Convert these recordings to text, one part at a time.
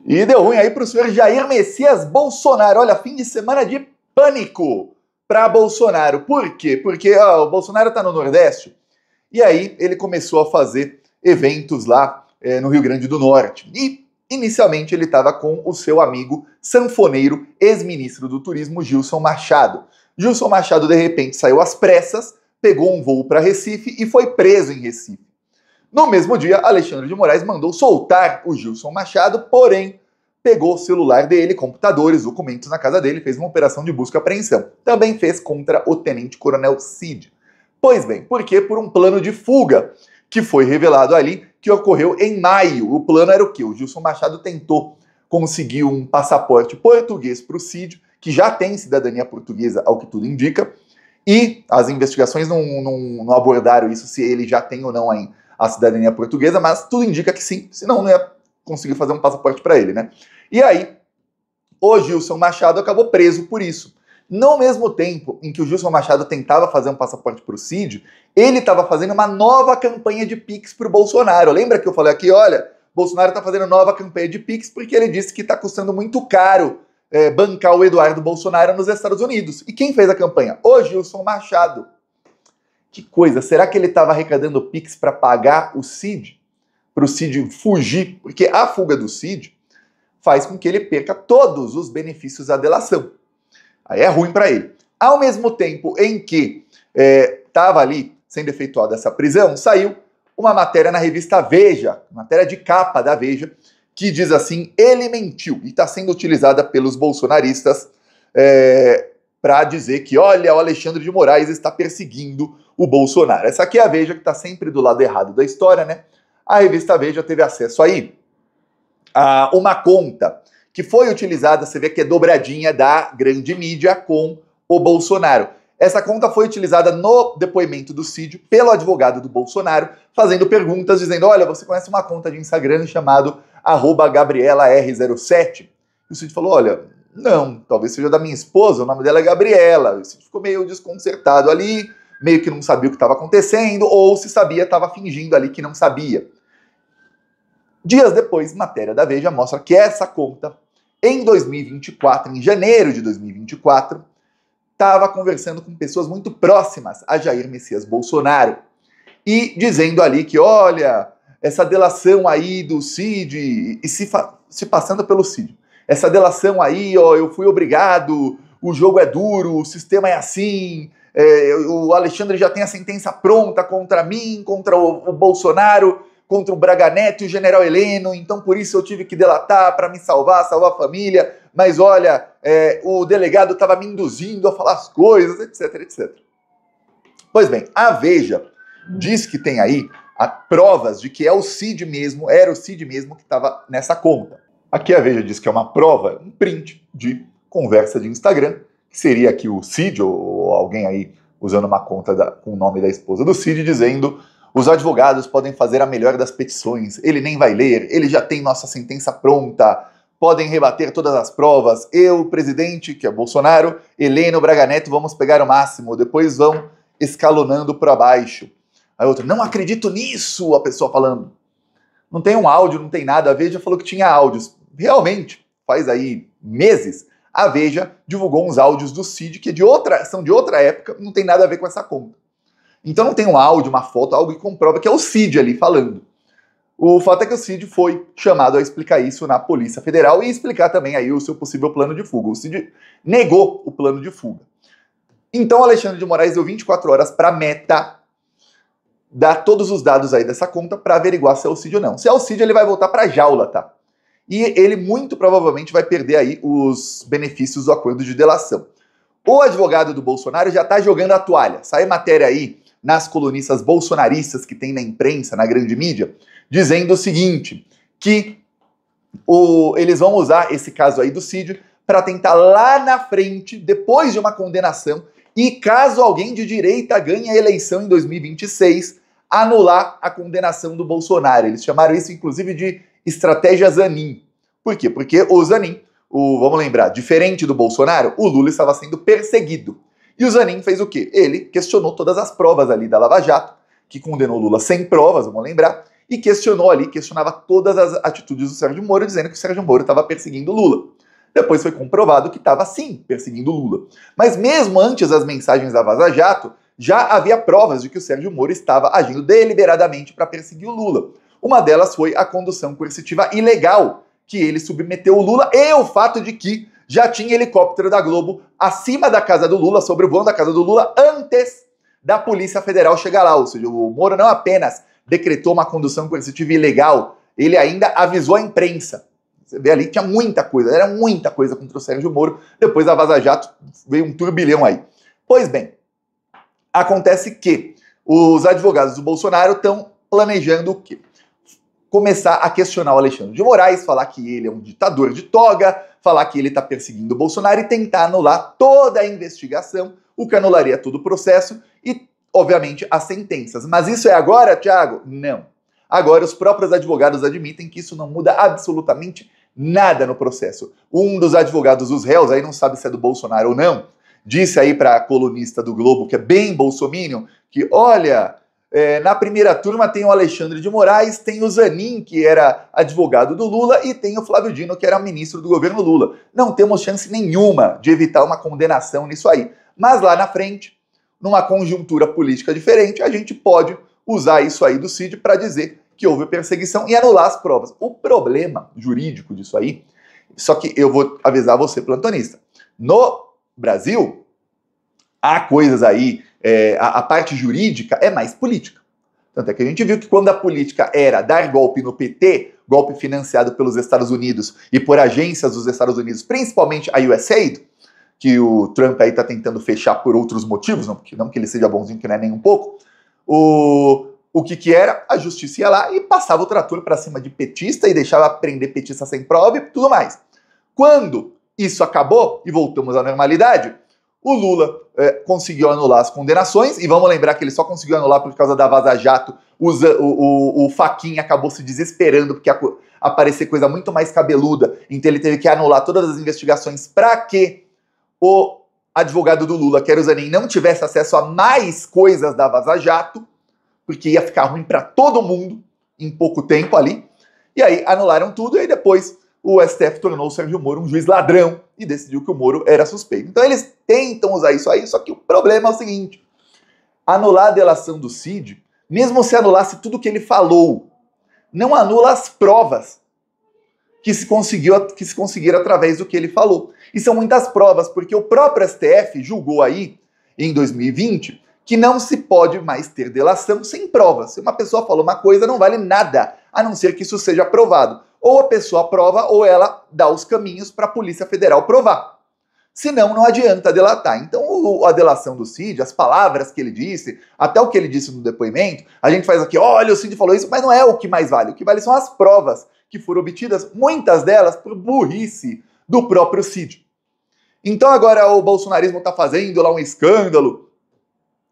E deu ruim aí para o senhor Jair Messias Bolsonaro. Olha, fim de semana de pânico para Bolsonaro. Por quê? Porque o Bolsonaro está no Nordeste e aí ele começou a fazer eventos lá no Rio Grande do Norte. E inicialmente ele estava com o seu amigo sanfoneiro, ex-ministro do Turismo, Gilson Machado. Gilson Machado, de repente, saiu às pressas, pegou um voo para Recife e foi preso em Recife. No mesmo dia, Alexandre de Moraes mandou soltar o Gilson Machado, porém pegou o celular dele, computadores, documentos na casa dele, fez uma operação de busca e apreensão. Também fez contra o tenente-coronel Cid. Pois bem, por quê? Por um plano de fuga que foi revelado ali, que ocorreu em maio. O plano era o quê? O Gilson Machado tentou conseguir um passaporte português para o Cid, que já tem cidadania portuguesa, ao que tudo indica, e as investigações não abordaram isso, se ele já tem ou não a cidadania portuguesa, mas tudo indica que sim, senão não ia conseguir fazer um passaporte para ele, né? E aí, o Gilson Machado acabou preso por isso. No mesmo tempo em que o Gilson Machado tentava fazer um passaporte para o Cid, ele estava fazendo uma nova campanha de Pix para o Bolsonaro. Lembra que eu falei aqui, olha, Bolsonaro está fazendo nova campanha de Pix porque ele disse que está custando muito caro bancar o Eduardo Bolsonaro nos Estados Unidos. E quem fez a campanha? O Gilson Machado. Que coisa, será que ele estava arrecadando Pix para pagar o Cid? Para o Cid fugir? Porque a fuga do Cid faz com que ele perca todos os benefícios da delação. Aí é ruim para ele. Ao mesmo tempo em que estava ali sendo efetuada essa prisão, saiu uma matéria na revista Veja, matéria de capa da Veja, que diz assim, ele mentiu, e está sendo utilizada pelos bolsonaristas para dizer que, olha, o Alexandre de Moraes está perseguindo o Bolsonaro. Essa aqui é a Veja, que está sempre do lado errado da história, né? A revista Veja teve acesso aí a uma conta que foi utilizada, você vê que é dobradinha da grande mídia com o Bolsonaro. Essa conta foi utilizada no depoimento do Cid pelo advogado do Bolsonaro, fazendo perguntas, dizendo, olha, você conhece uma conta de Instagram chamado @GabrielaR07? E o Cid falou, olha, não, talvez seja da minha esposa, o nome dela é Gabriela. O Cid ficou meio desconcertado ali, meio que não sabia o que estava acontecendo, ou se sabia, estava fingindo ali que não sabia. Dias depois, matéria da Veja mostra que essa conta, em 2024, em janeiro de 2024, estava conversando com pessoas muito próximas a Jair Messias Bolsonaro e dizendo ali que, olha, essa delação aí do Cid, e se passando pelo Cid, essa delação aí, ó, eu fui obrigado, o jogo é duro, o sistema é assim, o Alexandre já tem a sentença pronta contra mim, contra o Bolsonaro, contra o Braga Neto e o general Heleno, então por isso eu tive que delatar para me salvar a família, mas olha, o delegado estava me induzindo a falar as coisas, etc, etc. Pois bem, a Veja diz que tem aí provas de que era o Cid mesmo que estava nessa conta. Aqui a Veja diz que é uma prova, um print de conversa de Instagram, que seria aqui o Cid, ou alguém aí usando uma conta com o nome da esposa do Cid, dizendo: os advogados podem fazer a melhor das petições, ele nem vai ler, ele já tem nossa sentença pronta, podem rebater todas as provas, eu, o presidente, que é Bolsonaro, Heleno, Braga Neto, vamos pegar o máximo, depois vão escalonando para baixo. Aí outro, não acredito nisso, a pessoa falando. Não tem um áudio, não tem nada, a Veja falou que tinha áudios. Realmente, faz aí meses, a Veja divulgou uns áudios do Cid, que são de outra época, não tem nada a ver com essa conta. Então não tem um áudio, uma foto, algo que comprova que é o Cid ali falando. O fato é que o Cid foi chamado a explicar isso na Polícia Federal e explicar também aí o seu possível plano de fuga. O Cid negou o plano de fuga. Então Alexandre de Moraes deu 24 horas para a Meta dar todos os dados aí dessa conta para averiguar se é o Cid ou não. Se é o Cid, ele vai voltar para a jaula, tá? E ele muito provavelmente vai perder aí os benefícios do acordo de delação. O advogado do Bolsonaro já tá jogando a toalha. Sai matéria aí nas colunistas bolsonaristas que tem na imprensa, na grande mídia, dizendo o seguinte, que eles vão usar esse caso aí do Cid para tentar lá na frente, depois de uma condenação, e caso alguém de direita ganhe a eleição em 2026, anular a condenação do Bolsonaro. Eles chamaram isso, inclusive, de estratégia Zanin. Por quê? Porque o Zanin, vamos lembrar, diferente do Bolsonaro, o Lula estava sendo perseguido. E o Zanin fez o quê? Ele questionou todas as provas ali da Lava Jato, que condenou Lula sem provas, vamos lembrar, e questionava todas as atitudes do Sérgio Moro, dizendo que o Sérgio Moro estava perseguindo Lula. Depois foi comprovado que estava sim perseguindo Lula. Mas mesmo antes das mensagens da Vaza Jato, já havia provas de que o Sérgio Moro estava agindo deliberadamente para perseguir o Lula. Uma delas foi a condução coercitiva ilegal que ele submeteu o Lula e o fato de que já tinha helicóptero da Globo acima da casa do Lula, sobrevoando a casa do Lula, antes da Polícia Federal chegar lá. Ou seja, o Moro não apenas decretou uma condução coercitiva ilegal, ele ainda avisou a imprensa. Você vê ali que tinha muita coisa, era muita coisa contra o Sérgio Moro. Depois da Vaza Jato veio um turbilhão aí. Pois bem, acontece que os advogados do Bolsonaro estão planejando o quê? Começar a questionar o Alexandre de Moraes, falar que ele é um ditador de toga, falar que ele está perseguindo o Bolsonaro e tentar anular toda a investigação, o que anularia todo o processo e, obviamente, as sentenças. Mas isso é agora, Thiago? Não. Agora os próprios advogados admitem que isso não muda absolutamente nada no processo. Um dos advogados dos réus, aí não sabe se é do Bolsonaro ou não, disse aí para a colunista do Globo, que é bem bolsominion, que olha, na primeira turma tem o Alexandre de Moraes, tem o Zanin, que era advogado do Lula, e tem o Flávio Dino, que era ministro do governo Lula. Não temos chance nenhuma de evitar uma condenação nisso aí. Mas lá na frente, numa conjuntura política diferente, a gente pode usar isso aí do Cid para dizer que houve perseguição e anular as provas. O problema jurídico disso aí, só que eu vou avisar você, plantonista, no Brasil, há coisas aí, a parte jurídica é mais política. Tanto é que a gente viu que quando a política era dar golpe no PT, golpe financiado pelos Estados Unidos e por agências dos Estados Unidos, principalmente a USAID, que o Trump aí está tentando fechar por outros motivos, não que ele seja bonzinho, que não é nem um pouco, o que era? A justiça ia lá e passava o trator para cima de petista e deixava prender petista sem prova e tudo mais. Quando isso acabou e voltamos à normalidade, o Lula conseguiu anular as condenações, e vamos lembrar que ele só conseguiu anular por causa da Vaza Jato. O Fachin acabou se desesperando porque aparecer coisa muito mais cabeluda, então ele teve que anular todas as investigações para que o advogado do Lula, que era o Zanin, não tivesse acesso a mais coisas da Vaza Jato, porque ia ficar ruim para todo mundo em pouco tempo ali. E aí anularam tudo, e aí depois o STF tornou o Sérgio Moro um juiz ladrão e decidiu que o Moro era suspeito. Então eles tentam usar isso aí, só que o problema é o seguinte: anular a delação do Cid, mesmo se anulasse tudo que ele falou, não anula as provas que se conseguiram através do que ele falou. E são muitas provas, porque o próprio STF julgou aí, em 2020, que não se pode mais ter delação sem provas. Se uma pessoa falou uma coisa, não vale nada, a não ser que isso seja provado. Ou a pessoa prova, ou ela dá os caminhos para a Polícia Federal provar. Senão, não adianta delatar. Então, a delação do Cid, as palavras que ele disse, até o que ele disse no depoimento, a gente faz aqui, olha, o Cid falou isso, mas não é o que mais vale. O que vale são as provas que foram obtidas, muitas delas por burrice do próprio Cid. Então, agora o bolsonarismo está fazendo lá um escândalo.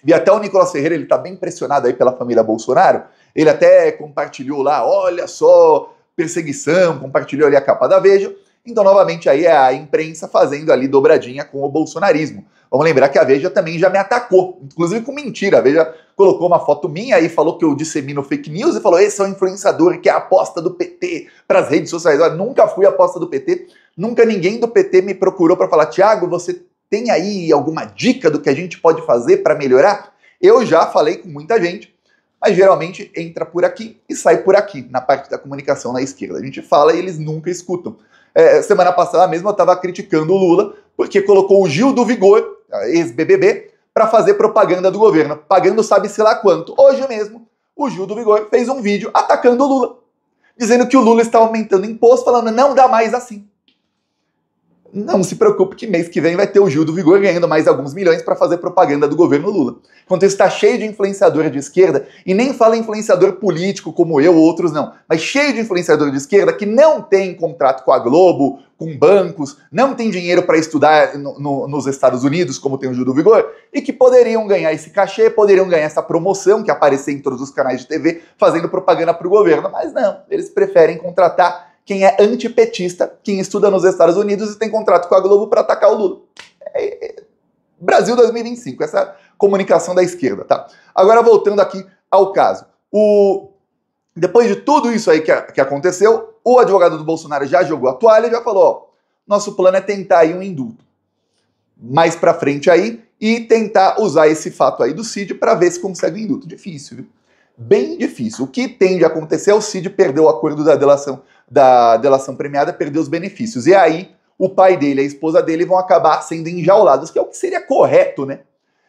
Vi até o Nicolas Ferreira, ele está bem pressionado aí pela família Bolsonaro. Ele até compartilhou lá, olha só, perseguição, compartilhou ali a capa da Veja. Então, novamente, aí é a imprensa fazendo ali dobradinha com o bolsonarismo. Vamos lembrar que a Veja também já me atacou, inclusive com mentira. A Veja colocou uma foto minha e falou que eu dissemino fake news e falou, esse é o influenciador que é a aposta do PT para as redes sociais. Eu nunca fui aposta do PT, nunca ninguém do PT me procurou para falar, Thiago, você tem aí alguma dica do que a gente pode fazer para melhorar? Eu já falei com muita gente, mas geralmente entra por aqui e sai por aqui, na parte da comunicação na esquerda. A gente fala e eles nunca escutam. Semana passada mesmo eu estava criticando o Lula porque colocou o Gil do Vigor, ex-BBB, para fazer propaganda do governo, pagando sabe-se lá quanto. Hoje mesmo, o Gil do Vigor fez um vídeo atacando o Lula, dizendo que o Lula está aumentando imposto, falando não dá mais assim. Não se preocupe que mês que vem vai ter o Gil do Vigor ganhando mais alguns milhões para fazer propaganda do governo Lula. Enquanto isso está cheio de influenciador de esquerda, e nem fala influenciador político como eu ou outros não, mas cheio de influenciador de esquerda que não tem contrato com a Globo, com bancos, não tem dinheiro para estudar nos Estados Unidos, como tem o Gil do Vigor, e que poderiam ganhar esse cachê, poderiam ganhar essa promoção, que aparecer em todos os canais de TV, fazendo propaganda para o governo. Mas não, eles preferem contratar quem é antipetista, quem estuda nos Estados Unidos e tem contrato com a Globo para atacar o Lula. Brasil 2025, essa comunicação da esquerda, tá? Agora voltando aqui ao caso. Depois de tudo isso aí que aconteceu, o advogado do Bolsonaro já jogou a toalha e já falou, ó, nosso plano é tentar aí um indulto mais pra frente aí e tentar usar esse fato aí do Cid para ver se consegue um indulto. Difícil, viu? Bem difícil. O que tende a acontecer é o Cid perder o acordo da delação premiada, perder os benefícios. E aí, o pai dele e a esposa dele vão acabar sendo enjaulados, que é o que seria correto, né?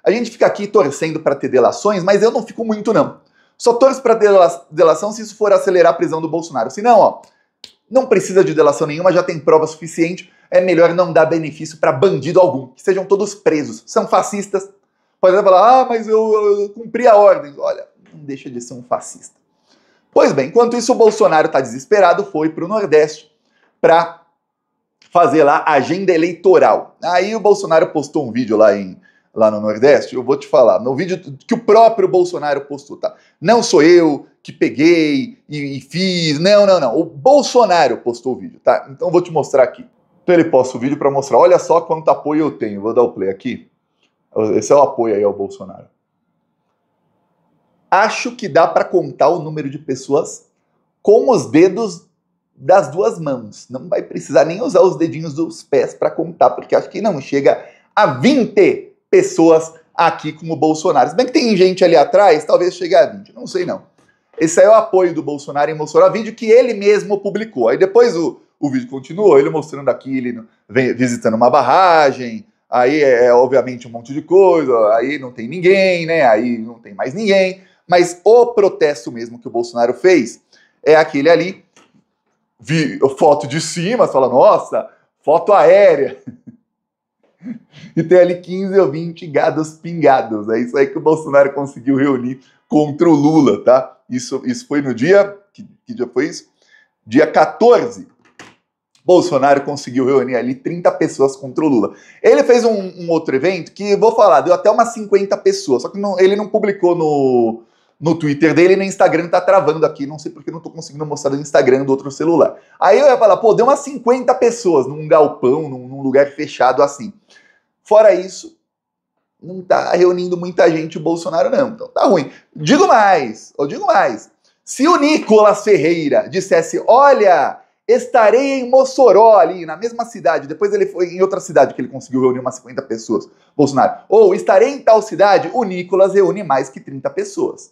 A gente fica aqui torcendo para ter delações, mas eu não fico muito, não. Só torço para ter delação se isso for acelerar a prisão do Bolsonaro. Se não, ó, não precisa de delação nenhuma, já tem prova suficiente, é melhor não dar benefício para bandido algum, que sejam todos presos. São fascistas, pode até falar, ah, mas eu cumpri a ordem. Olha, não deixa de ser um fascista. Pois bem, enquanto isso o Bolsonaro está desesperado, foi para o Nordeste para fazer lá a agenda eleitoral. Aí o Bolsonaro postou um vídeo lá no Nordeste, eu vou te falar, no vídeo que o próprio Bolsonaro postou, tá? Não sou eu que peguei e fiz, não. O Bolsonaro postou o vídeo, tá? Então eu vou te mostrar aqui. Então ele posta o vídeo para mostrar, olha só quanto apoio eu tenho. Vou dar o play aqui. Esse é o apoio aí ao Bolsonaro. Acho que dá para contar o número de pessoas com os dedos das duas mãos. Não vai precisar nem usar os dedinhos dos pés para contar, porque acho que não chega a 20 pessoas aqui com o Bolsonaro. Se bem que tem gente ali atrás, talvez chegue a 20, não sei não. Esse aí é o apoio do Bolsonaro em mostrar o vídeo que ele mesmo publicou. Aí depois o vídeo continuou, ele mostrando aqui, ele visitando uma barragem, aí obviamente um monte de coisa, aí não tem ninguém, né? Aí não tem mais ninguém. Mas o protesto mesmo que o Bolsonaro fez é aquele ali, foto de cima, você fala, nossa, foto aérea. E tem ali 15 ou 20 gados pingados. É isso aí que o Bolsonaro conseguiu reunir contra o Lula, tá? Isso foi no dia... Que dia foi isso? Dia 14. Bolsonaro conseguiu reunir ali 30 pessoas contra o Lula. Ele fez um outro evento que, vou falar, deu até umas 50 pessoas. Só que ele não publicou no Twitter dele e no Instagram tá travando aqui. Não sei porque não tô conseguindo mostrar no Instagram do outro celular. Aí eu ia falar, pô, deu umas 50 pessoas num galpão, num lugar fechado assim. Fora isso, não tá reunindo muita gente o Bolsonaro, não. Então tá ruim. Digo mais. Se o Nicolas Ferreira dissesse, olha, estarei em Mossoró ali, na mesma cidade, depois ele foi em outra cidade que ele conseguiu reunir umas 50 pessoas, Bolsonaro, ou estarei em tal cidade, o Nicolas reúne mais que 30 pessoas.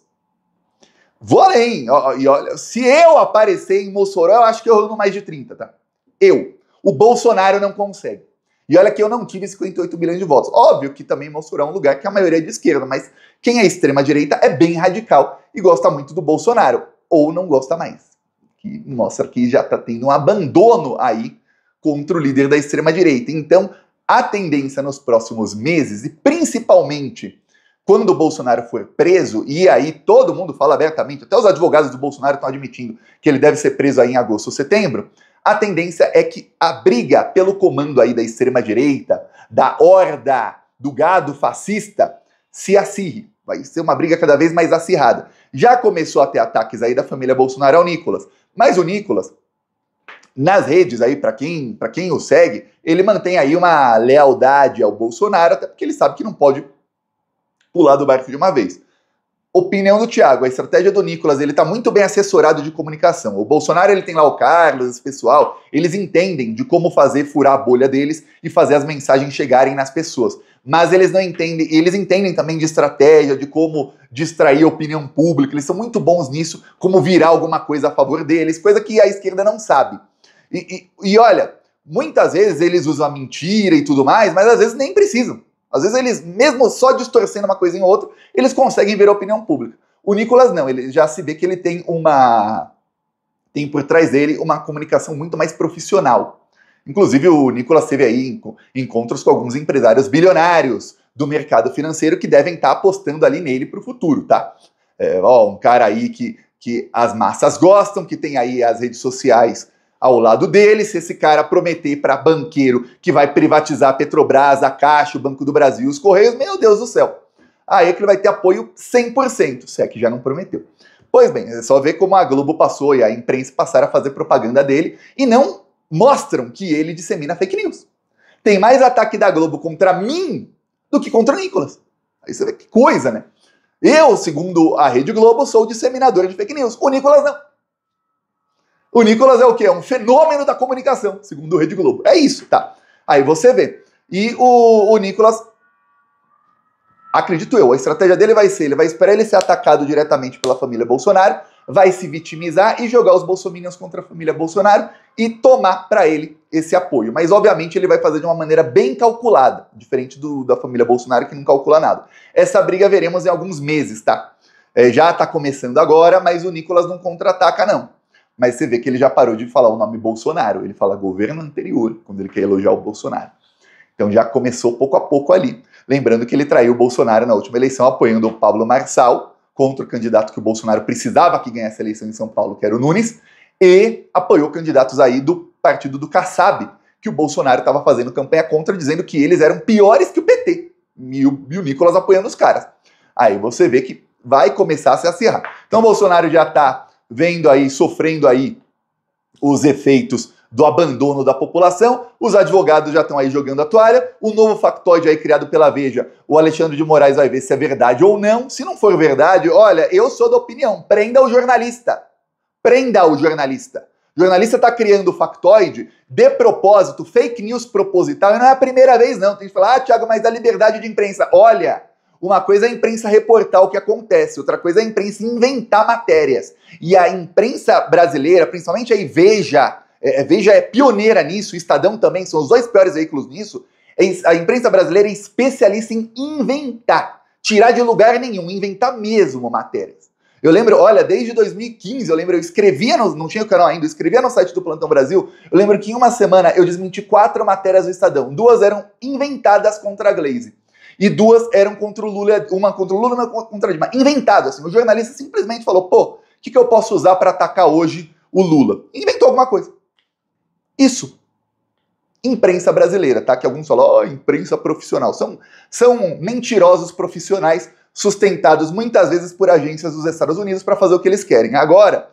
Vou além, e olha, se eu aparecer em Mossoró, eu acho que eu reúno mais de 30, tá? O Bolsonaro não consegue. E olha que eu não tive 58 milhões de votos. Óbvio que também Mossoró é um lugar que a maioria é de esquerda, mas quem é extrema-direita é bem radical e gosta muito do Bolsonaro, ou não gosta mais. Que mostra que já está tendo um abandono aí contra o líder da extrema-direita. Então, a tendência nos próximos meses, e principalmente quando o Bolsonaro for preso, e aí todo mundo fala abertamente, até os advogados do Bolsonaro estão admitindo que ele deve ser preso aí em agosto ou setembro, a tendência é que a briga pelo comando aí da extrema-direita, da horda, do gado fascista, se acirre. Vai ser uma briga cada vez mais acirrada. Já começou a ter ataques aí da família Bolsonaro ao Nicolas. Mas o Nicolas, nas redes aí, para quem o segue, ele mantém aí uma lealdade ao Bolsonaro, até porque ele sabe que não pode pular do barco de uma vez. Opinião do Thiago, a estratégia do Nicolas, ele tá muito bem assessorado de comunicação. O Bolsonaro, ele tem lá o Carlos, esse pessoal, eles entendem de como fazer furar a bolha deles e fazer as mensagens chegarem nas pessoas. Mas eles não entendem, eles entendem também de estratégia, de como distrair a opinião pública, eles são muito bons nisso, como virar alguma coisa a favor deles, coisa que a esquerda não sabe. E olha, muitas vezes eles usam a mentira e tudo mais, mas às vezes nem precisam. Às vezes eles, mesmo só distorcendo uma coisinha ou outra, eles conseguem ver a opinião pública. O Nicolas não, ele já se vê que ele tem por trás dele uma comunicação muito mais profissional. Inclusive o Nicolas teve aí encontros com alguns empresários do mercado financeiro que devem estar apostando ali nele para o futuro, tá? Um cara aí que as massas gostam, que tem aí as redes sociais ao lado dele. Se esse cara prometer para banqueiro que vai privatizar a Petrobras, a Caixa, o Banco do Brasil, os Correios, meu Deus do céu. Aí é que ele vai ter apoio 100%, se é que já não prometeu. Pois bem, é só ver como a Globo passou e a imprensa passaram a fazer propaganda dele e não mostram que ele dissemina fake news. Tem mais ataque da Globo contra mim do que contra o Nicolas. Aí você vê que coisa, né? Eu, segundo a Rede Globo, sou disseminadora de fake news. O Nicolas não. O Nicolas é o quê? É um fenômeno da comunicação, segundo a Rede Globo. É isso, tá? Aí você vê. E o Nicolas, acredito eu, a estratégia dele vai ser, ele vai esperar ele ser atacado diretamente pela família Bolsonaro, vai se vitimizar e jogar os bolsominions contra a família Bolsonaro e tomar para ele esse apoio. Mas, obviamente, ele vai fazer de uma maneira bem calculada, diferente da família Bolsonaro, que não calcula nada. Essa briga veremos em alguns meses, tá? Já tá começando agora, mas o Nicolas não contra-ataca, não. Mas você vê que ele já parou de falar o nome Bolsonaro, ele fala governo anterior, quando ele quer elogiar o Bolsonaro. Então já começou pouco a pouco ali. Lembrando que ele traiu o Bolsonaro na última eleição, apoiando o Pablo Marçal, contra o candidato que o Bolsonaro precisava que ganhasse a eleição em São Paulo, que era o Nunes, e apoiou candidatos aí do partido do Kassab, que o Bolsonaro estava fazendo campanha contra, dizendo que eles eram piores que o PT. E o Nicolas apoiando os caras. Aí você vê que vai começar a se acirrar. Então o Bolsonaro já está vendo aí, sofrendo aí os efeitos do abandono da população, os advogados já estão aí jogando a toalha, o novo factoide aí criado pela Veja, o Alexandre de Moraes vai ver se é verdade ou não. Se não for verdade, olha, eu sou da opinião, prenda o jornalista. Prenda o jornalista. O jornalista está criando factoide de propósito, fake news proposital, e não é a primeira vez não. Tem que falar, Thiago, mas da liberdade de imprensa. Olha, uma coisa é a imprensa reportar o que acontece, outra coisa é a imprensa inventar matérias. E a imprensa brasileira, principalmente aí Veja é pioneira nisso, o Estadão também, são os dois piores veículos nisso. A imprensa brasileira é especialista em inventar, tirar de lugar nenhum, inventar mesmo matérias. Eu lembro, olha, desde 2015, eu escrevia, não tinha o canal ainda, eu escrevia no site do Plantão Brasil, eu lembro que em uma semana eu desmenti 4 matérias do Estadão, 2 eram inventadas contra a Glaze. E 2 eram contra o Lula, uma contra o Lula e uma contra a Dilma. Inventado, assim, o jornalista simplesmente falou, pô, o que eu posso usar para atacar hoje o Lula? Inventou alguma coisa. Isso. Imprensa brasileira, tá? Que alguns falam, imprensa profissional. São mentirosos profissionais sustentados muitas vezes por agências dos Estados Unidos para fazer o que eles querem. Agora,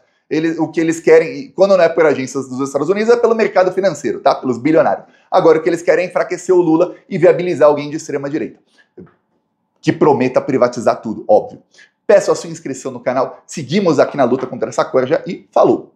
o que eles querem, quando não é por agências dos Estados Unidos, é pelo mercado financeiro, tá? Pelos bilionários. Agora, o que eles querem é enfraquecer o Lula e viabilizar alguém de extrema direita, que prometa privatizar tudo, óbvio. Peço a sua inscrição no canal, seguimos aqui na luta contra essa corja e falou!